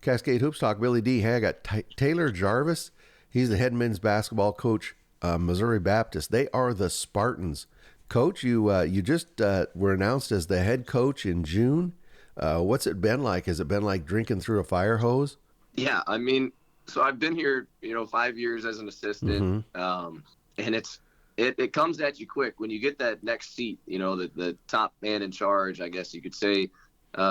Cascade Hoops Talk, Billy D. Hey, I got Taylor Jarvis. He's the head men's basketball coach, Missouri Baptist. They are the Spartans. Coach, you just were announced as the head coach in June. What's it been like? Has it been like drinking through a fire hose? Yeah, I mean, so I've been here, 5 years as an assistant, and it comes at you quick when you get that next seat. The top man in charge, I guess you could say.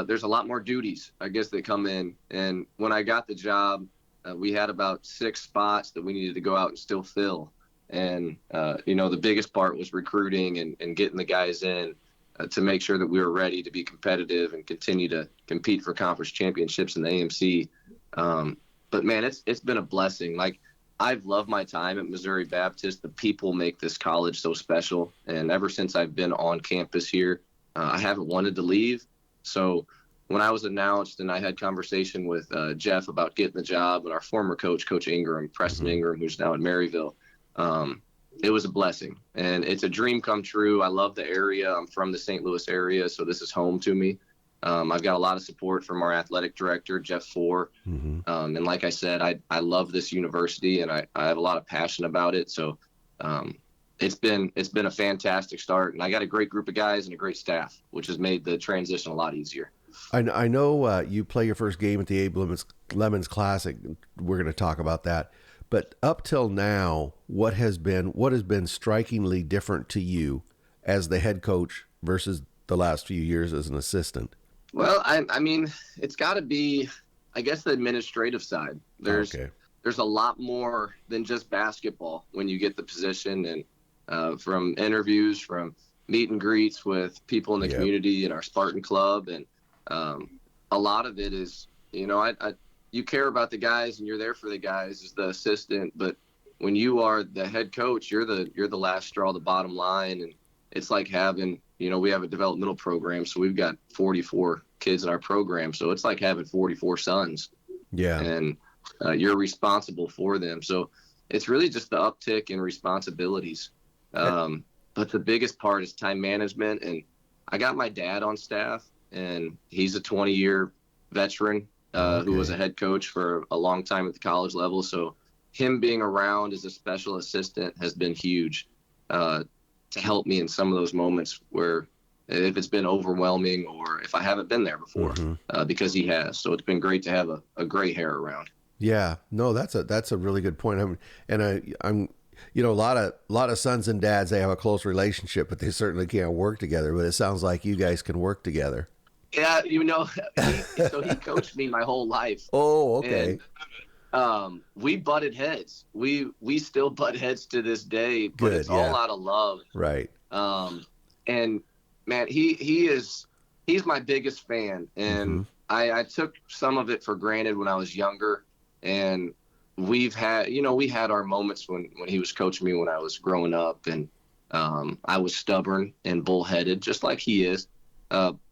There's a lot more duties, I guess, that come in. And when I got the job, we had about 6 spots that we needed to go out and still fill. And, the biggest part was recruiting and getting the guys in to make sure that we were ready to be competitive and continue to compete for conference championships in the AMC. But, man, it's been a blessing. Like, I've loved my time at Missouri Baptist. The people make this college so special. And ever since I've been on campus here, I haven't wanted to leave. So when I was announced and I had conversation with Jeff about getting the job and our former coach, Coach Ingram, Preston Ingram, who's now at Maryville, it was a blessing. And it's a dream come true. I love the area. I'm from the St. Louis area, so this is home to me. I've got a lot of support from our athletic director, Jeff Four. And like I said, I love this university, and I have a lot of passion about it. So it's been a fantastic start, and I got a great group of guys and a great staff, which has made the transition a lot easier. I know you play your first game at the Abe Lemons Classic. We're going to talk about that. But up till now, what has been strikingly different to you as the head coach versus the last few years as an assistant? Well, I mean, it's got to be, I guess, the administrative side. There's a lot more than just basketball when you get the position, and from interviews, from meet and greets with people in the community and our Spartan club. And a lot of it is, you care about the guys and you're there for the guys as the assistant, but when you are the head coach, you're the last straw, the bottom line. And it's like having, we have a developmental program, so we've got 44 kids in our program. So it's like having 44 sons. Yeah. And you're responsible for them. So it's really just the uptick in responsibilities. But the biggest part is time management. And I got my dad on staff, and he's a 20-year veteran who was a head coach for a long time at the college level. So him being around as a special assistant has been huge to help me in some of those moments where if it's been overwhelming or if I haven't been there before, because he has. So it's been great to have a gray hair around. Yeah, no, that's a really good point. I'm a lot of sons and dads, they have a close relationship, but they certainly can't work together. But it sounds like you guys can work together. Yeah, so he coached me my whole life. Oh, okay. And, we butted heads. We still butt heads to this day, but it's all out of love. Right. And man, he's my biggest fan, and I took some of it for granted when I was younger, and we had our moments when he was coaching me when I was growing up, and I was stubborn and bullheaded, just like he is.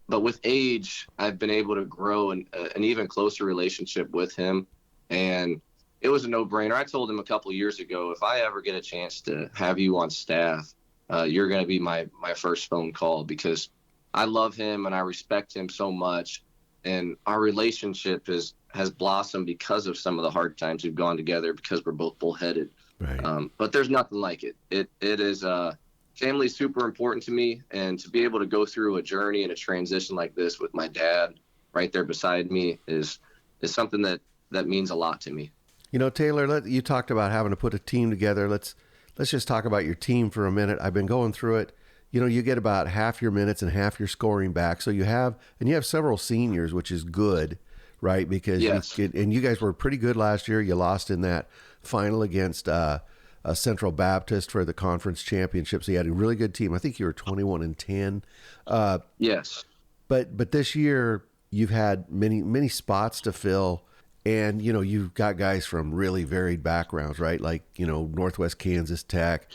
But with age, I've been able to grow an even closer relationship with him, and it was a no-brainer. I told him a couple of years ago, if I ever get a chance to have you on staff, you're going to be my first phone call, because I love him and I respect him so much, and our relationship has blossomed because of some of the hard times we've gone together, because we're both bullheaded. Right. But there's nothing like it. It is family is super important to me, and to be able to go through a journey and a transition like this with my dad right there beside me is something that means a lot to me. Taylor, you talked about having to put a team together. Let's just talk about your team for a minute. I've been going through it. You get about half your minutes and half your scoring back. So you have several seniors, which is good, right? Because you guys were pretty good last year. You lost in that final against Central Baptist for the conference championship. So you had a really good team. I think you were 21-10. Yes. But this year you've had many spots to fill. And, you've got guys from really varied backgrounds, right? Like, Northwest Kansas Tech,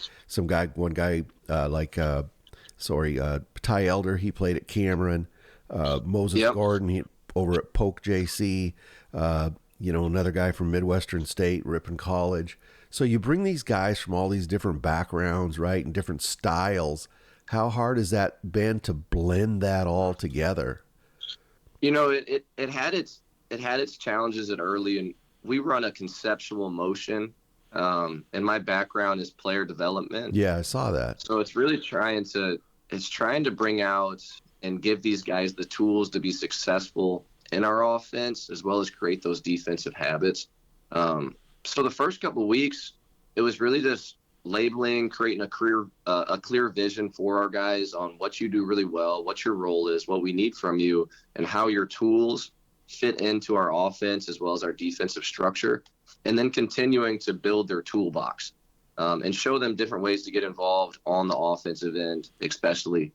one guy Ty Elder, he played at Cameron, Moses Gordon over at Polk JC, another guy from Midwestern State, Ripon College. So you bring these guys from all these different backgrounds, right, and different styles. How hard has that been to blend that all together? It had its it had its challenges at early, and we run a conceptual motion. And my background is player development. Yeah, I saw that. So it's really trying to bring out and give these guys the tools to be successful in our offense, as well as create those defensive habits. So the first couple of weeks, it was really just labeling, creating a clear vision for our guys on what you do really well, what your role is, what we need from you, and how your tools fit into our offense as well as our defensive structure, and then continuing to build their toolbox and show them different ways to get involved on the offensive end, especially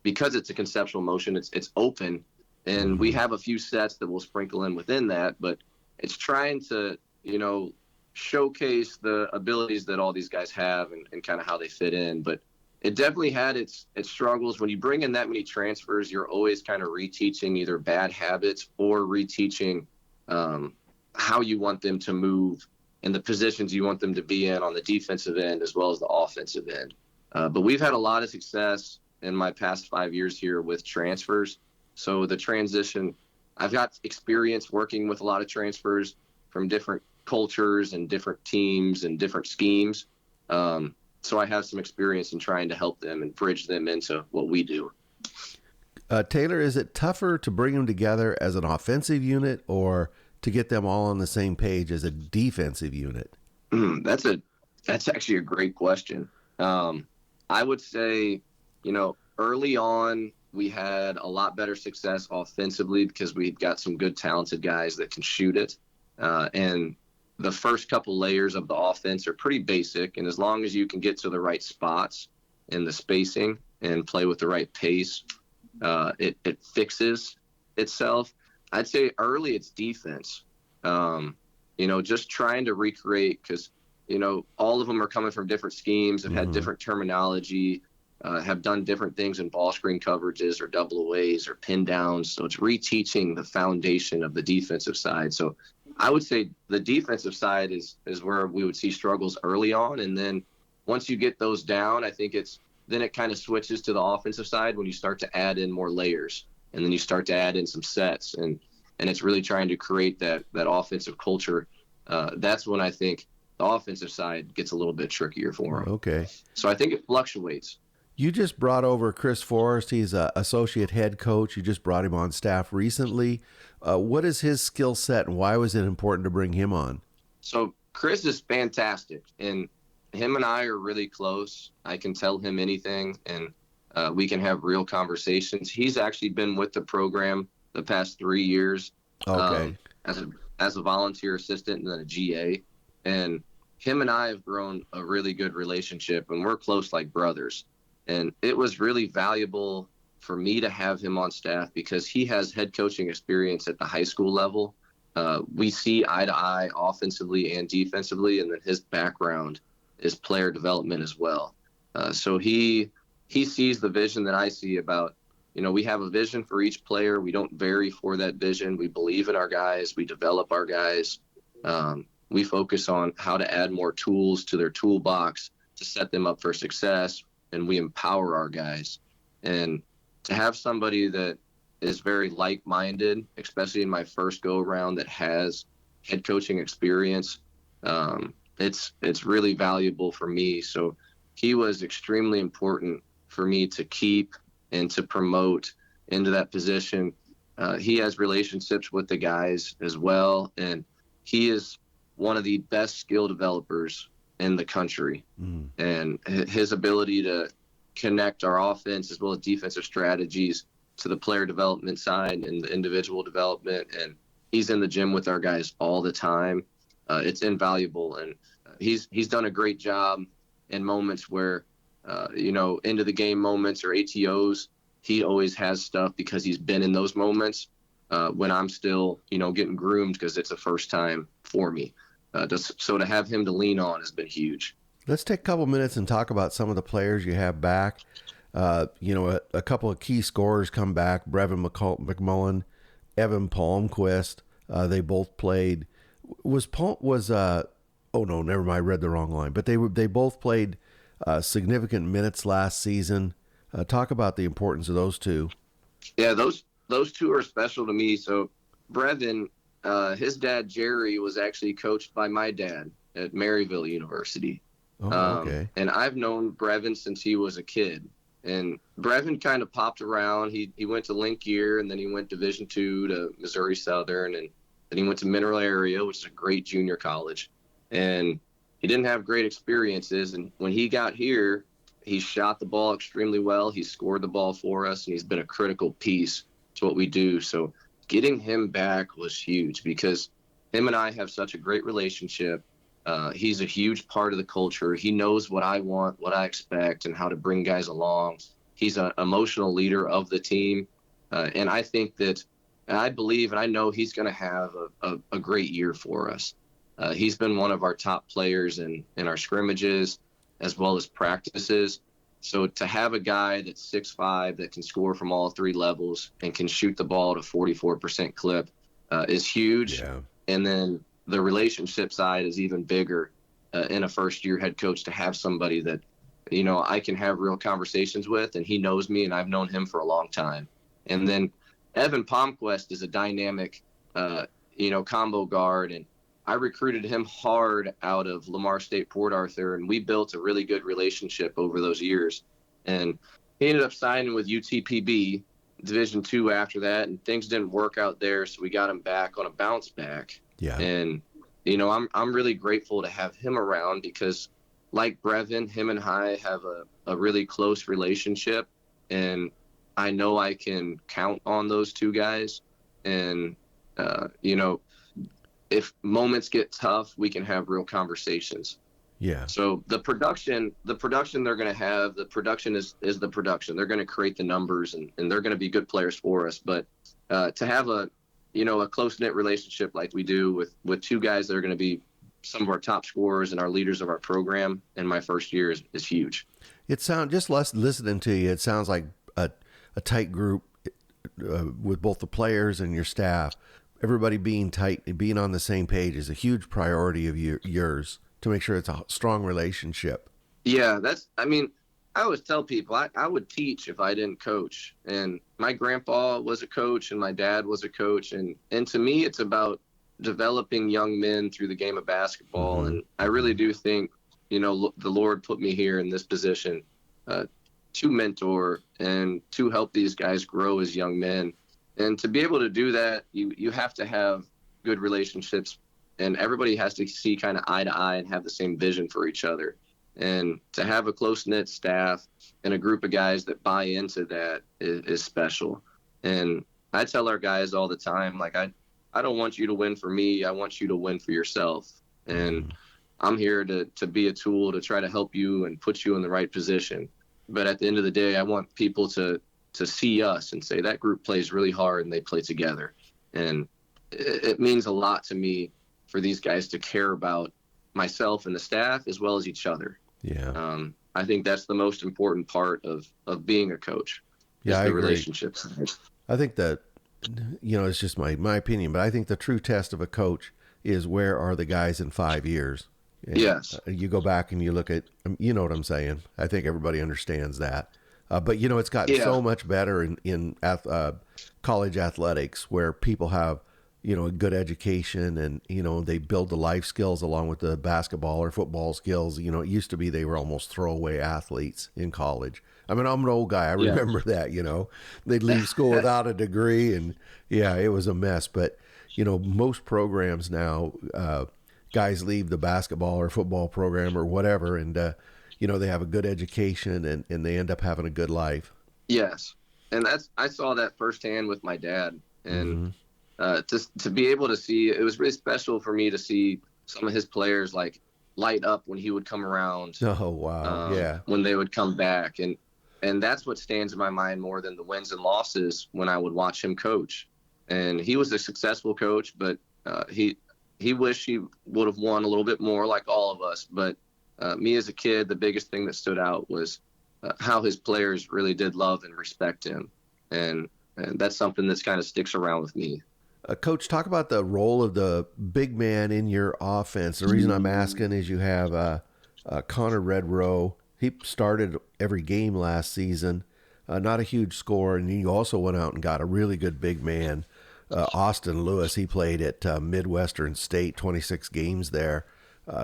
because it's a conceptual motion. It's open, and we have a few sets that we'll sprinkle in within that, but it's trying to, showcase the abilities that all these guys have and kind of how they fit in. But it definitely had its struggles. When you bring in that many transfers, you're always kind of reteaching either bad habits or reteaching how you want them to move and the positions you want them to be in on the defensive end as well as the offensive end. But we've had a lot of success in my past 5 years here with transfers. So the transition, I've got experience working with a lot of transfers from different cultures and different teams and different schemes. So I have some experience in trying to help them and bridge them into what we do. Taylor, is it tougher to bring them together as an offensive unit or to get them all on the same page as a defensive unit? That's actually a great question. I would say, early on, we had a lot better success offensively because we've got some good, talented guys that can shoot it. And the first couple layers of the offense are pretty basic. And as long as you can get to the right spots in the spacing and play with the right pace, it fixes itself. I'd say early it's defense. Just trying to recreate because, all of them are coming from different schemes, have had different terminology, have done different things in ball screen coverages or double aways or pin downs. So it's reteaching the foundation of the defensive side. So I would say the defensive side is where we would see struggles early on. And then once you get those down, I think then it kind of switches to the offensive side when you start to add in more layers and then you start to add in some sets and it's really trying to create that offensive culture. That's when I think the offensive side gets a little bit trickier for them. Okay. So I think it fluctuates. You just brought over Chris Forrest. He's an associate head coach. You just brought him on staff recently. What is his skill set, and why was it important to bring him on? So Chris is fantastic, and him and I are really close. I can tell him anything, and we can have real conversations. He's actually been with the program the past 3 years as a volunteer assistant and then a GA. And him and I have grown a really good relationship, and we're close like brothers. And it was really valuable for me to have him on staff because he has head coaching experience at the high school level. We see eye to eye offensively and defensively, and then his background is player development as well. So he sees the vision that I see about, we have a vision for each player. We don't vary for that vision. We believe in our guys. We develop our guys. We focus on how to add more tools to their toolbox to set them up for success. And we empower our guys. And to have somebody that is very like-minded, especially in my first go-around that has head coaching experience, it's really valuable for me. So he was extremely important for me to keep and to promote into that position. He has relationships with the guys as well, and he is one of the best skill developers in the country. And his ability to connect our offense as well as defensive strategies to the player development side and the individual development. And he's in the gym with our guys all the time. It's invaluable. And he's done a great job in moments where, end of the game moments or ATOs, he always has stuff because he's been in those moments when I'm still, getting groomed because it's a first time for me. So to have him to lean on has been huge. Let's take a couple minutes and talk about some of the players you have back. A couple of key scorers come back. Brevin McMullen, Evan Palmquist. They both played. Oh no, never mind. I read the wrong line. But they both played significant minutes last season. Talk about the importance of those two. Yeah, those two are special to me. So Brevin, his dad, Jerry, was actually coached by my dad at Maryville University. Oh, okay. And I've known Brevin since he was a kid. And Brevin kind of popped around. He went to Link Gear, and then he went Division II to Missouri Southern, and then he went to Mineral Area, which is a great junior college. And he didn't have great experiences. And when he got here, he shot the ball extremely well. He scored the ball for us, and he's been a critical piece to what we do. So getting him back was huge because him and I have such a great relationship. He's a huge part of the culture. He knows what I want, what I expect, and how to bring guys along. He's an emotional leader of the team. And I think that, and I believe, and I know he's going to have a great year for us. He's been one of our top players in our scrimmages as well as practices. So to have a guy that's 6'5", that can score from all three levels and can shoot the ball at a 44% clip is huge. Yeah. And then the relationship side is even bigger in a first-year head coach, to have somebody that, I can have real conversations with, and he knows me, and I've known him for a long time. And then Evan Palmquist is a dynamic, combo guard, and I recruited him hard out of Lamar State Port Arthur, and we built a really good relationship over those years. And he ended up signing with UTPB Division II after that, and things didn't work out there, so we got him back on a bounce back. Yeah. And, I'm really grateful to have him around because, like Brevin, him and I have a really close relationship, and I know I can count on those two guys. And, if moments get tough, we can have real conversations. Yeah. So the production they're going to have, the production is the production. They're going to create the numbers, and they're going to be good players for us. But to have a close-knit relationship like we do with two guys that are going to be some of our top scorers and our leaders of our program in my first year is huge. It sounds, just listening to you, it sounds like a tight group with both the players and your staff. Everybody being tight, being on the same page is a huge priority of yours to make sure it's a strong relationship. Yeah, I always tell people I would teach if I didn't coach. And my grandpa was a coach, and my dad was a coach. And to me, it's about developing young men through the game of basketball. Mm-hmm. And I really do think, the Lord put me here in this position to mentor and to help these guys grow as young men. And to be able to do that, you have to have good relationships, and everybody has to see kind of eye to eye and have the same vision for each other. And to have a close-knit staff and a group of guys that buy into that is special. And I tell our guys all the time, like, I don't want you to win for me. I want you to win for yourself. And I'm here to be a tool to try to help you and put you in the right position. But at the end of the day, I want people to see us and say that group plays really hard and they play together. And it means a lot to me for these guys to care about myself and the staff as well as each other. Yeah. I think that's the most important part of being a coach. Yeah, I the agree. Relationships. I think that, it's just my opinion, but I think the true test of a coach is, where are the guys in 5 years? And yes. You go back and you look at, you know what I'm saying? I think everybody understands that. But it's gotten so much better in college athletics, where people have, a good education, and, they build the life skills along with the basketball or football skills. It used to be they were almost throwaway athletes in college. I mean, I'm an old guy. I remember that, they'd leave school without a degree, and it was a mess. But, most programs now, guys leave the basketball or football program or whatever, and, they have a good education, and they end up having a good life. Yes. And I saw that firsthand with my dad. And to be able to see, it was really special for me to see some of his players like light up when he would come around. Oh, wow. When they would come back. And that's what stands in my mind more than the wins and losses when I would watch him coach. And he was a successful coach, but he wished he would have won a little bit more, like all of us. But me as a kid, the biggest thing that stood out was how his players really did love and respect him. And that's something that's kind of sticks around with me. Coach, talk about the role of the big man in your offense. The reason I'm asking is you have Connor Redrow. He started every game last season, not a huge scorer, and you also went out and got a really good big man. Austin Lewis. He played at Midwestern State, 26 games there.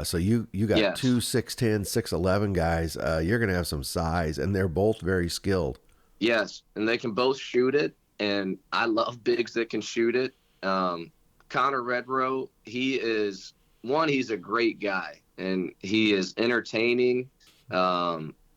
So you got Yes. two 6'10", 6'11" guys. You're going to have some size, and they're both very skilled. Yes, and they can both shoot it, and I love bigs that can shoot it. Connor Redrow, he's a great guy, and he is entertaining.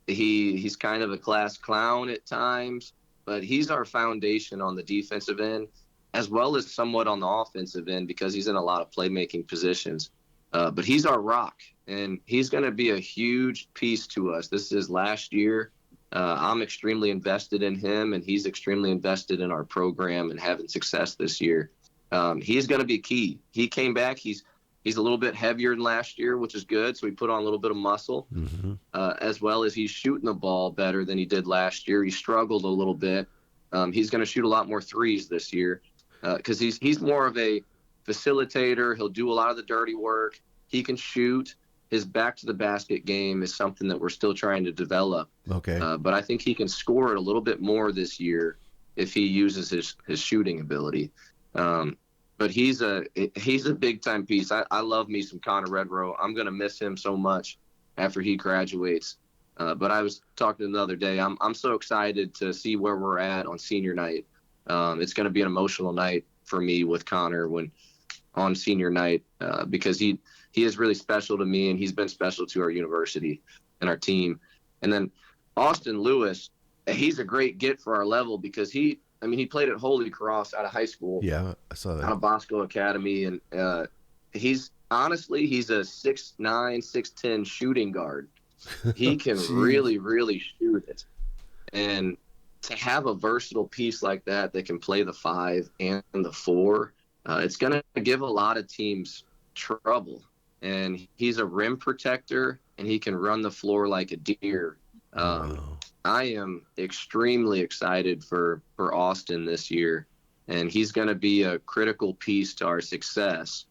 He's kind of a class clown at times, but he's our foundation on the defensive end, as well as somewhat on the offensive end, because he's in a lot of playmaking positions. But he's our rock, and he's going to be a huge piece to us. This is last year. I'm extremely invested in him, and he's extremely invested in our program and having success this year. He's going to be key. He came back. He's a little bit heavier than last year, which is good. So he put on a little bit of muscle, as well as he's shooting the ball better than he did last year. He struggled a little bit. He's going to shoot a lot more threes this year because he's more of a facilitator. He'll do a lot of the dirty work. He can shoot. His back to the basket game is something that we're still trying to develop. Okay. But I think he can score it a little bit more this year if he uses his shooting ability. But he's a big time piece. I love me some Connor Redrow. I'm going to miss him so much after he graduates. But I was talking the other day. I'm so excited to see where we're at on senior night. It's going to be an emotional night for me with Connor on senior night because he is really special to me, and he's been special to our university and our team. And then Austin Lewis, he's a great get for our level because he played at Holy Cross out of high school. Yeah, I saw that. Out of Bosco Academy, and he's a 6'9", 6'10" shooting guard. He can really, really shoot it. And to have a versatile piece like that can play the 5 and the 4, it's going to give a lot of teams trouble. And he's a rim protector, and he can run the floor like a deer. Wow. I am extremely excited for Austin this year, and he's going to be a critical piece to our success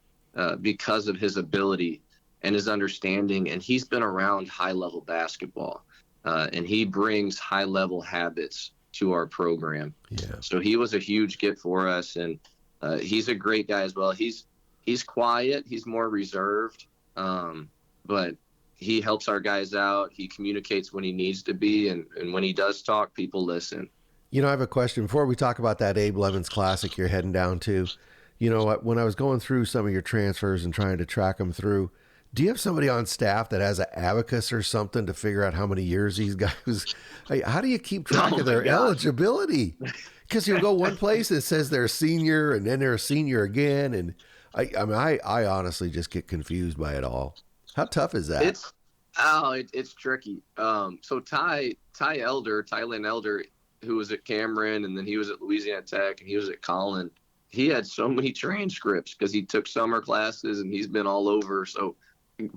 because of his ability and his understanding. And he's been around high-level basketball, and he brings high-level habits to our program. Yeah. So he was a huge get for us, and he's a great guy as well. He's quiet. He's more reserved, but he helps our guys out. He communicates when he needs to be, and when he does talk, people listen. I have a question before we talk about that Abe Lemons Classic you're heading down to. When I was going through some of your transfers and trying to track them through, do you have somebody on staff that has an abacus or something to figure out how many years these guys? How do you keep track of their eligibility? Because you'll go one place that says they're a senior, and then they're a senior again, and I honestly just get confused by it all. How tough is that? It's tricky. So Tylen Elder, who was at Cameron, and then he was at Louisiana Tech, and he was at Collin. He had so many transcripts because he took summer classes, and he's been all over. So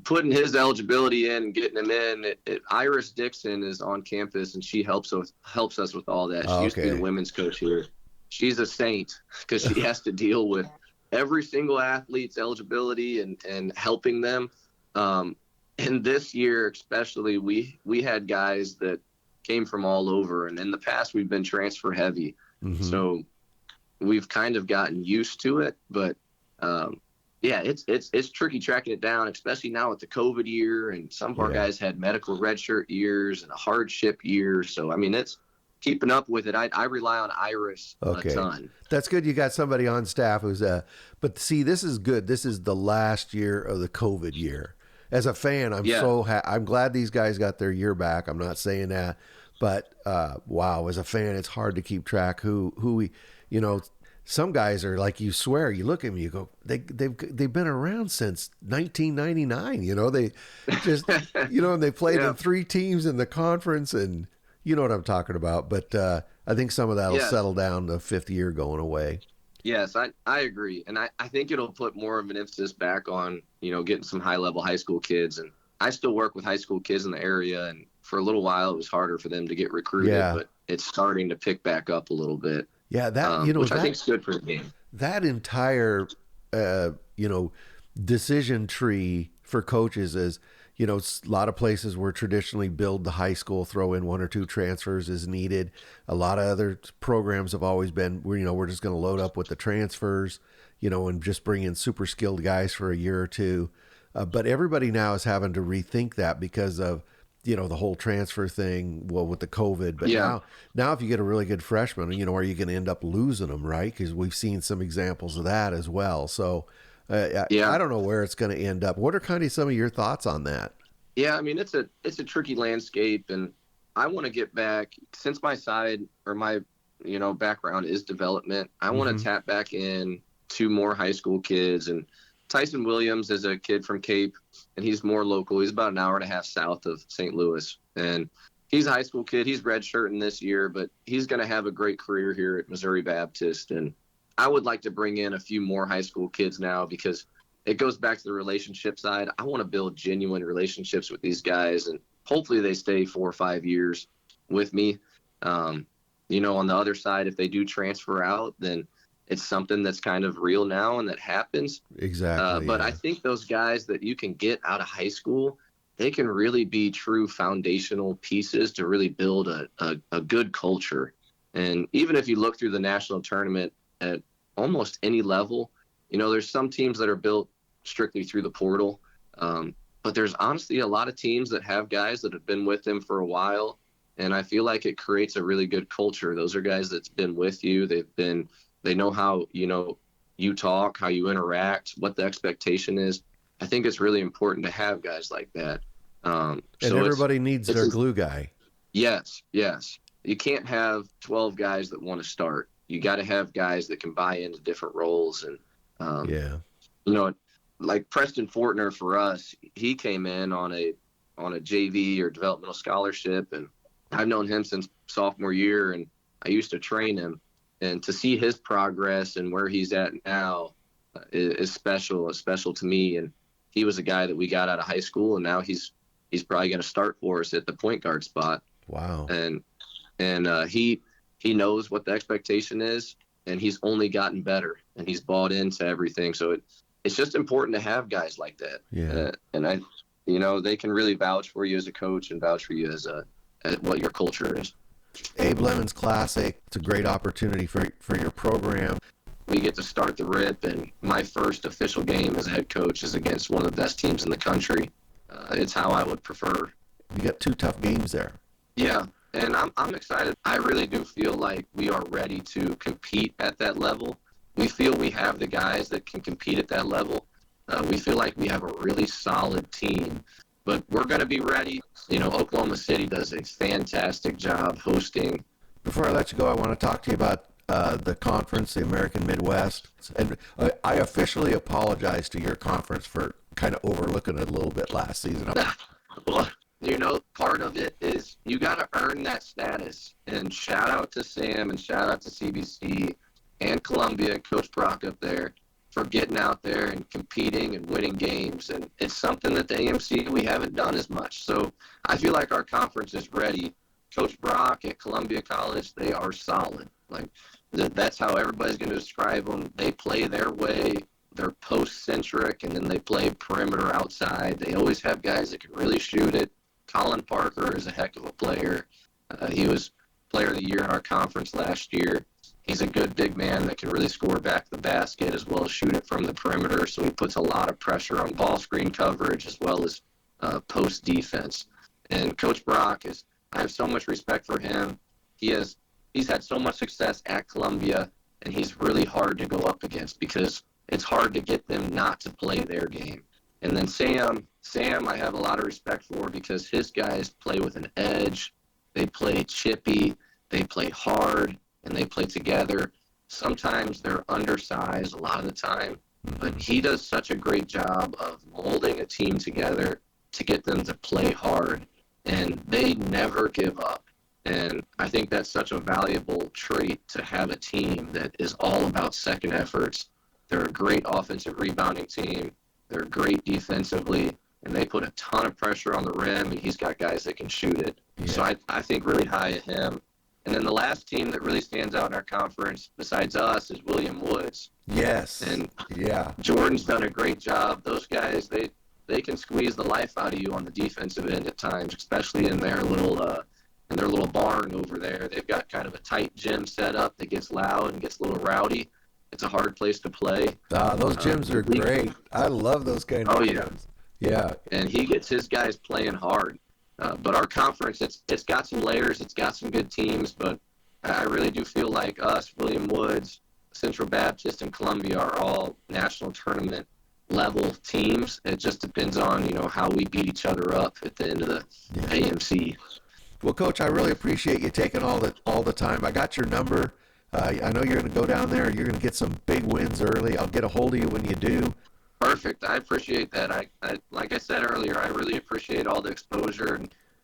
putting his eligibility in and getting him in, Iris Dixon is on campus, and she helps us with all that. She used to be the women's coach here. She's a saint because she has to deal with every single athlete's eligibility and helping them. And this year especially, we had guys that came from all over, and in the past we've been transfer heavy. Mm-hmm. So we've kind of gotten used to it, but it's tricky tracking it down, especially now with the COVID year, and some of our guys had medical redshirt years and a hardship year. So it's keeping up with it. I rely on Iris a ton. That's good. You got somebody on staff who's but see, this is good. This is the last year of the COVID year. As a fan, I'm glad these guys got their year back. I'm not saying that, but wow, as a fan, it's hard to keep track who we, some guys are like, you swear, you look at me, you go, they've been around since 1999. They just, and they played in 3 teams in the conference, and you know what I'm talking about. But I think some of that will settle down the 5th year going away. Yes, I agree. And I think it'll put more of an emphasis back on, getting some high-level high school kids. And I still work with high school kids in the area, and for a little while it was harder for them to get recruited, but it's starting to pick back up a little bit. Yeah, which I think is good for the game. That entire, decision tree for coaches is, A lot of places where traditionally build the high school, throw in one or two transfers as needed. A lot of other programs have always been, we're just going to load up with the transfers, and just bring in super skilled guys for a year or two. But everybody now is having to rethink that because of, the whole transfer thing, well, with the COVID. But Yeah. now if you get a really good freshman, are you going to end up losing them, right? Because we've seen some examples of that as well. So Yeah. I don't know where it's going to end up. What are kind of some of your thoughts on that? Yeah, I mean it's a tricky landscape, and I want to get back, since my side or my background is development. I want to tap back in to more high school kids. And Tyson Williams is a kid from Cape, and he's more local. He's about an hour and a half south of St. Louis, and he's a high school kid. He's redshirting this year, but he's going to have a great career here at Missouri Baptist. And I would like to bring in a few more high school kids now, because it goes back to the relationship side. I want to build genuine relationships with these guys, and hopefully they stay 4 or 5 years with me. On the other side, if they do transfer out, then it's something that's kind of real now and that happens. Exactly. But I think those guys that you can get out of high school, they can really be true foundational pieces to really build a good culture. And even if you look through the national tournament at almost any level, there's some teams that are built strictly through the portal. But there's honestly a lot of teams that have guys that have been with them for a while. And I feel like it creates a really good culture. Those are guys that's been with you. They know how, you talk, how you interact, what the expectation is. I think it's really important to have guys like that. And everybody needs their glue guy. Yes. You can't have 12 guys that want to start. You got to have guys that can buy into different roles. And, like Preston Fortner for us, he came in on a JV or developmental scholarship, and I've known him since sophomore year, and I used to train him. And to see his progress and where he's at now is special. It's special to me. And he was a guy that we got out of high school, and now he's probably going to start for us at the point guard spot. Wow. And he knows what the expectation is, and he's only gotten better, and he's bought into everything. So it's just important to have guys like that. Yeah. And they can really vouch for you as a coach and vouch for you as what your culture is. Abe Lemon's Classic. It's a great opportunity for your program. We get to start the RIP, and my first official game as a head coach is against one of the best teams in the country. It's how I would prefer. You got 2 tough games there. Yeah, and I'm excited. I really do feel like we are ready to compete at that level. We feel we have the guys that can compete at that level. We feel like we have a really solid team, but we're going to be ready. Oklahoma City does a fantastic job hosting. Before I let you go, I want to talk to you about the conference, the American Midwest. And I officially apologize to your conference for kind of overlooking it a little bit last season. Well, part of it is you got to earn that status. And shout out to Sam and shout out to CBC and Columbia, Coach Brock up there, for getting out there and competing and winning games. And it's something that the AMC, we haven't done as much. So I feel like our conference is ready. Coach Brock at Columbia College, they are solid. Like, that's how everybody's going to describe them. They play their way. They're post-centric, and then they play perimeter outside. They always have guys that can really shoot it. Colin Parker is a heck of a player. He was player of the year in our conference last year. He's a good big man that can really score back the basket as well as shoot it from the perimeter. So he puts a lot of pressure on ball screen coverage as well as post defense. And Coach Brock I have so much respect for him. He's had so much success at Columbia, and he's really hard to go up against because it's hard to get them not to play their game. And then Sam, I have a lot of respect for because his guys play with an edge. They play chippy. They play hard. And they play together. Sometimes they're undersized a lot of the time, but he does such a great job of molding a team together to get them to play hard, and they never give up. And I think that's such a valuable trait to have a team that is all about second efforts. They're a great offensive rebounding team. They're great defensively, and they put a ton of pressure on the rim, and he's got guys that can shoot it. Yeah. So I think really high of him. And then the last team that really stands out in our conference, besides us, is William Woods. Yes. And yeah, Jordan's done a great job. Those guys, they can squeeze the life out of you on the defensive end at times, especially in their little barn over there. They've got kind of a tight gym set up that gets loud and gets a little rowdy. It's a hard place to play. Those gyms are great. I love those kind of gyms. Yeah. And he gets his guys playing hard. But our conference, it's got some layers. It's got some good teams. But I really do feel like us, William Woods, Central Baptist, and Columbia are all national tournament level teams. It just depends on, how we beat each other up at the end of the AMC. Well, Coach, I really appreciate you taking all the time. I got your number. I know you're going to go down there. You're going to get some big wins early. I'll get a hold of you when you do. Perfect. I appreciate that. I like I said earlier, I really appreciate all the exposure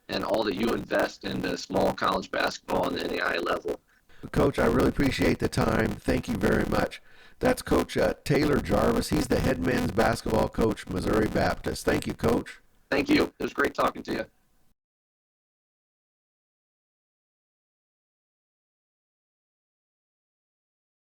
and all that you invest into small college basketball and the NAI level. Coach, I really appreciate the time. Thank you very much. That's Coach Taylor Jarvis. He's the head men's basketball coach, Missouri Baptist. Thank you, Coach. Thank you. It was great talking to you.